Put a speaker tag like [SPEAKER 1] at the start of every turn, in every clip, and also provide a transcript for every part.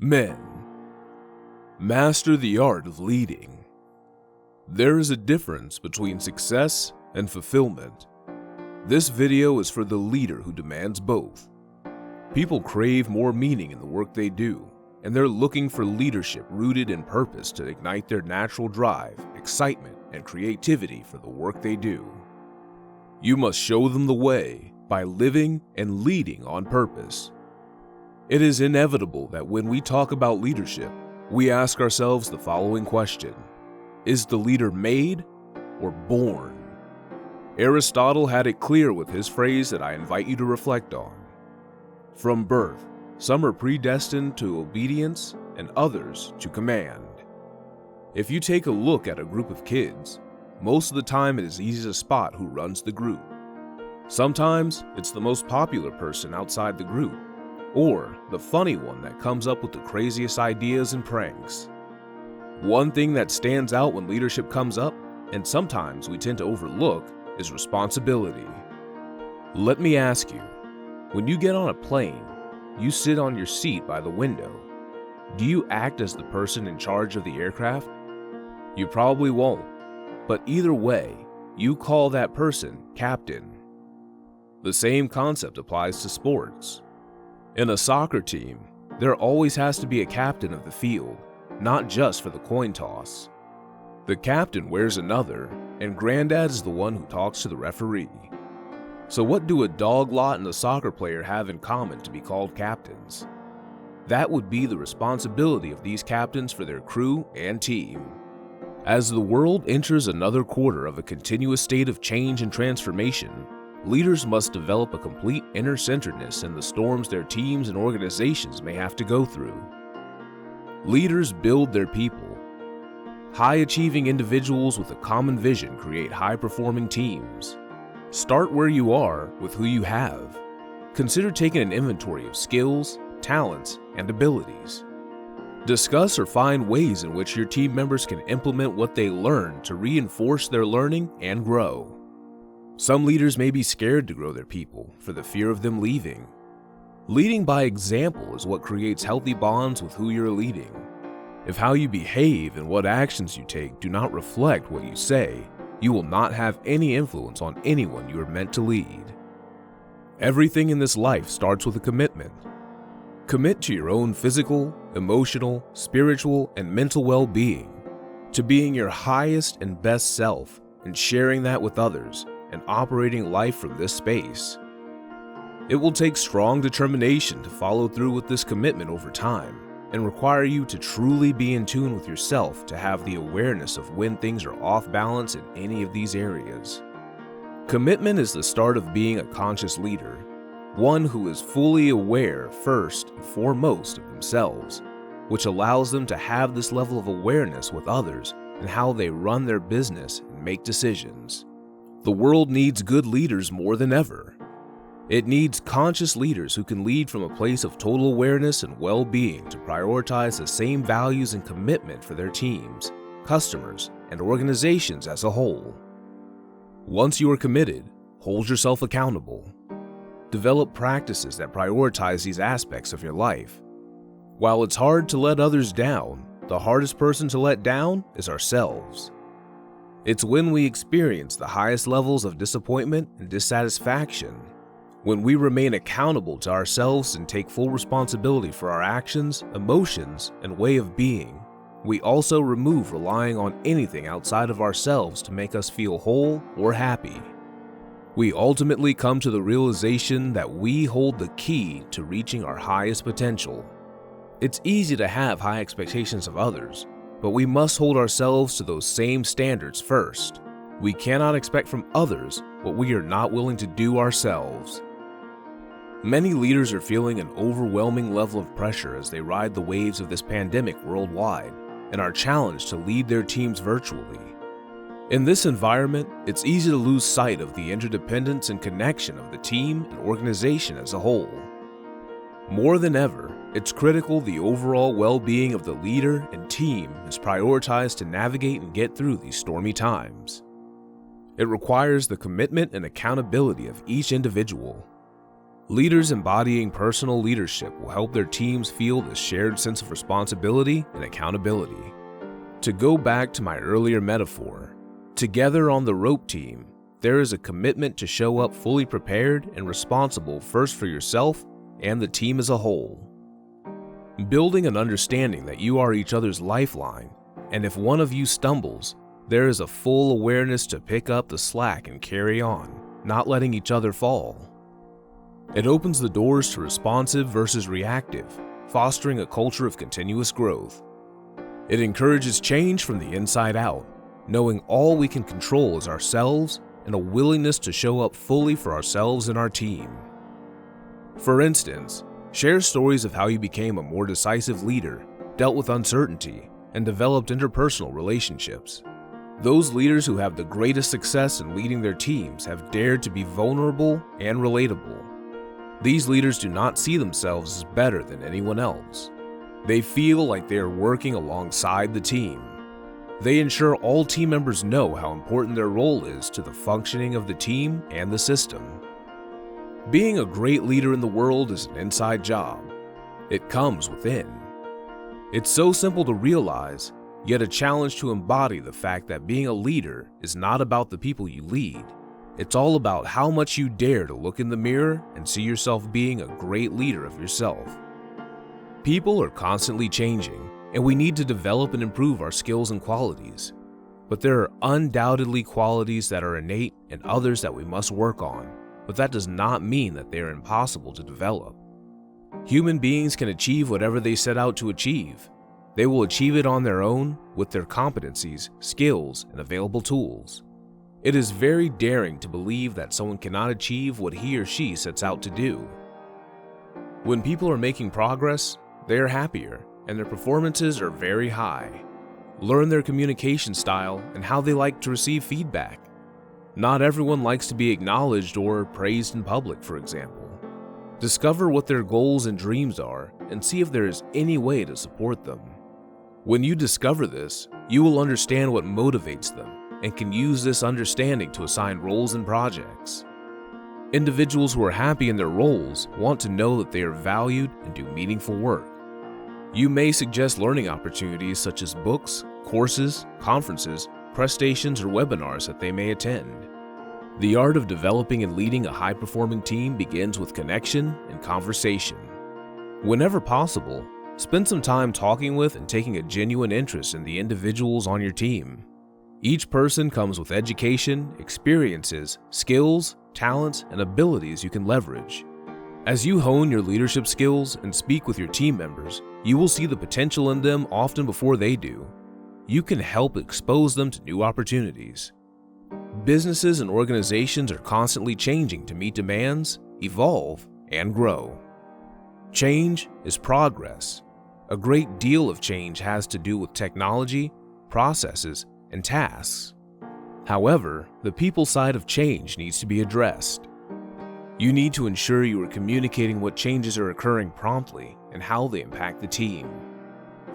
[SPEAKER 1] Men, master the art of leading. There is a difference between success and fulfillment. This video is for the leader who demands both. People crave more meaning in the work they do, and they're looking for leadership rooted in purpose to ignite their natural drive, excitement, and creativity for the work they do. You must show them the way by living and leading on purpose. It is inevitable that when we talk about leadership, we ask ourselves the following question: is the leader made or born? Aristotle had it clear with his phrase that I invite you to reflect on. From birth, some are predestined to obedience and others to command. If you take a look at a group of kids, most of the time it is easy to spot who runs the group. Sometimes it's the most popular person outside the group, or the funny one that comes up with the craziest ideas and pranks. One thing that stands out when leadership comes up, and sometimes we tend to overlook, is responsibility. Let me ask you, when you get on a plane, you sit on your seat by the window. Do you act as the person in charge of the aircraft? You probably won't, but either way, you call that person captain. The same concept applies to sports. In a soccer team, there always has to be a captain of the field, not just for the coin toss. The captain wears another, and granddad is the one who talks to the referee. So what do a dog lot and a soccer player have in common to be called captains? That would be the responsibility of these captains for their crew and team. As the world enters another quarter of a continuous state of change and transformation, leaders must develop a complete inner-centeredness in the storms their teams and organizations may have to go through. Leaders build their people. High-achieving individuals with a common vision create high-performing teams. Start where you are with who you have. Consider taking an inventory of skills, talents, and abilities. Discuss or find ways in which your team members can implement what they learn to reinforce their learning and grow. Some leaders may be scared to grow their people for the fear of them leaving. Leading by example is what creates healthy bonds with who you're leading. If how you behave and what actions you take do not reflect what you say, you will not have any influence on anyone you are meant to lead. Everything in this life starts with a commitment. Commit to your own physical, emotional, spiritual, and mental well-being, to being your highest and best self and sharing that with others, and operating life from this space. It will take strong determination to follow through with this commitment over time and require you to truly be in tune with yourself to have the awareness of when things are off balance in any of these areas. Commitment is the start of being a conscious leader, one who is fully aware first and foremost of themselves, which allows them to have this level of awareness with others and how they run their business and make decisions. The world needs good leaders more than ever. It needs conscious leaders who can lead from a place of total awareness and well-being to prioritize the same values and commitment for their teams, customers, and organizations as a whole. Once you are committed, hold yourself accountable. Develop practices that prioritize these aspects of your life. While it's hard to let others down, the hardest person to let down is ourselves. It's when we experience the highest levels of disappointment and dissatisfaction, when we remain accountable to ourselves and take full responsibility for our actions, emotions, and way of being. We also remove relying on anything outside of ourselves to make us feel whole or happy. We ultimately come to the realization that we hold the key to reaching our highest potential. It's easy to have high expectations of others, but we must hold ourselves to those same standards first. We cannot expect from others what we are not willing to do ourselves. Many leaders are feeling an overwhelming level of pressure as they ride the waves of this pandemic worldwide and are challenged to lead their teams virtually. In this environment, it's easy to lose sight of the interdependence and connection of the team and organization as a whole. More than ever, it's critical the overall well-being of the leader and team is prioritized to navigate and get through these stormy times. It requires the commitment and accountability of each individual. Leaders embodying personal leadership will help their teams feel this shared sense of responsibility and accountability. To go back to my earlier metaphor, together on the rope team, there is a commitment to show up fully prepared and responsible first for yourself and the team as a whole. Building an understanding that you are each other's lifeline, and if one of you stumbles, there is a full awareness to pick up the slack and carry on, not letting each other fall. It opens the doors to responsive versus reactive, fostering a culture of continuous growth. It encourages change from the inside out, knowing all we can control is ourselves and a willingness to show up fully for ourselves and our team. For instance, share stories of how you became a more decisive leader, dealt with uncertainty, and developed interpersonal relationships. Those leaders who have the greatest success in leading their teams have dared to be vulnerable and relatable. These leaders do not see themselves as better than anyone else. They feel like they are working alongside the team. They ensure all team members know how important their role is to the functioning of the team and the system. Being a great leader in the world is an inside job. It comes within. It's so simple to realize, yet a challenge to embody the fact that being a leader is not about the people you lead. It's all about how much you dare to look in the mirror and see yourself being a great leader of yourself. People are constantly changing, and we need to develop and improve our skills and qualities. But there are undoubtedly qualities that are innate and others that we must work on, but that does not mean that they are impossible to develop. Human beings can achieve whatever they set out to achieve. They will achieve it on their own with their competencies, skills, and available tools. It is very daring to believe that someone cannot achieve what he or she sets out to do. When people are making progress, they are happier and their performances are very high. Learn their communication style and how they like to receive feedback. Not everyone likes to be acknowledged or praised in public, for example. Discover what their goals and dreams are and see if there is any way to support them. When you discover this, you will understand what motivates them and can use this understanding to assign roles and projects. Individuals who are happy in their roles want to know that they are valued and do meaningful work. You may suggest learning opportunities such as books, courses, conferences, press stations, or webinars that they may attend. The art of developing and leading a high-performing team begins with connection and conversation. Whenever possible, spend some time talking with and taking a genuine interest in the individuals on your team. Each person comes with education, experiences, skills, talents, and abilities you can leverage. As you hone your leadership skills and speak with your team members, you will see the potential in them often before they do. You can help expose them to new opportunities. Businesses and organizations are constantly changing to meet demands, evolve, and grow. Change is progress. A great deal of change has to do with technology, processes, and tasks. However, the people side of change needs to be addressed. You need to ensure you are communicating what changes are occurring promptly and how they impact the team.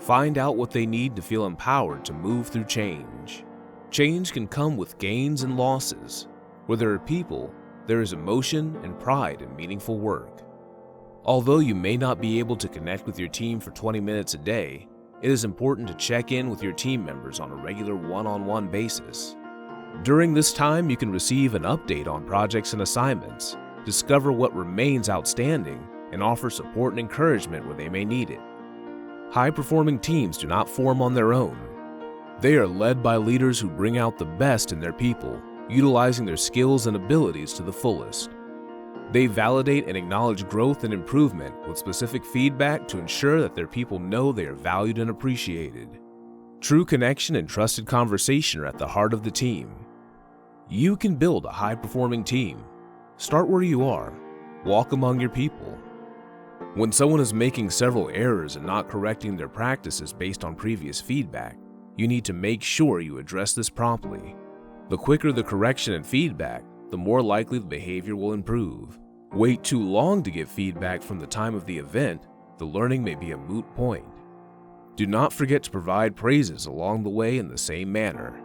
[SPEAKER 1] Find out what they need to feel empowered to move through change. Change can come with gains and losses. Where there are people, there is emotion and pride in meaningful work. Although you may not be able to connect with your team for 20 minutes a day, it is important to check in with your team members on a regular one-on-one basis. During this time, you can receive an update on projects and assignments, discover what remains outstanding, and offer support and encouragement where they may need it. High-performing teams do not form on their own. They are led by leaders who bring out the best in their people, utilizing their skills and abilities to the fullest. They validate and acknowledge growth and improvement with specific feedback to ensure that their people know they are valued and appreciated. True connection and trusted conversation are at the heart of the team. You can build a high-performing team. Start where you are. Walk among your people. When someone is making several errors and not correcting their practices based on previous feedback, you need to make sure you address this promptly. The quicker the correction and feedback, the more likely the behavior will improve. Wait too long to give feedback from the time of the event, the learning may be a moot point. Do not forget to provide praises along the way in the same manner.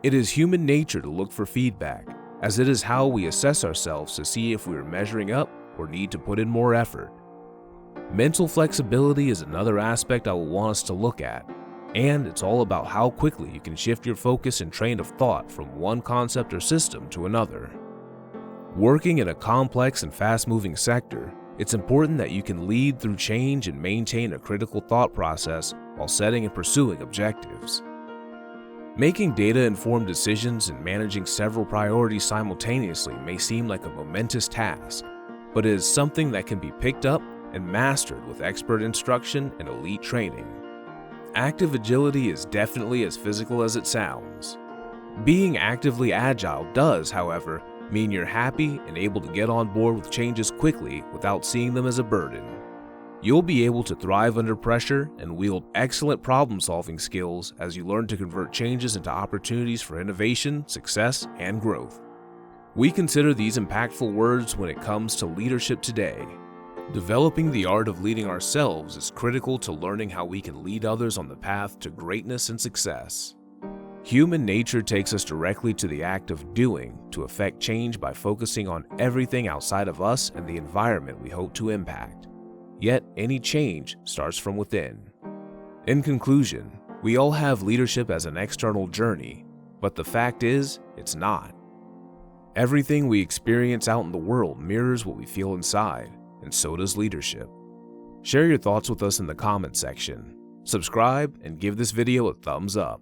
[SPEAKER 1] It is human nature to look for feedback, as it is how we assess ourselves to see if we are measuring up or need to put in more effort. Mental flexibility is another aspect I will want us to look at, and it's all about how quickly you can shift your focus and train of thought from one concept or system to another. Working in a complex and fast-moving sector, it's important that you can lead through change and maintain a critical thought process while setting and pursuing objectives. Making data-informed decisions and managing several priorities simultaneously may seem like a momentous task, but it is something that can be picked up and mastered with expert instruction and elite training. Active agility is definitely as physical as it sounds. Being actively agile does, however, mean you're happy and able to get on board with changes quickly without seeing them as a burden. You'll be able to thrive under pressure and wield excellent problem-solving skills as you learn to convert changes into opportunities for innovation, success, and growth. We consider these impactful words when it comes to leadership today. Developing the art of leading ourselves is critical to learning how we can lead others on the path to greatness and success. Human nature takes us directly to the act of doing to affect change by focusing on everything outside of us and the environment we hope to impact. Yet, any change starts from within. In conclusion, we all have leadership as an external journey, but the fact is, it's not. Everything we experience out in the world mirrors what we feel inside, and so does leadership. Share your thoughts with us in the comments section. Subscribe and give this video a thumbs up.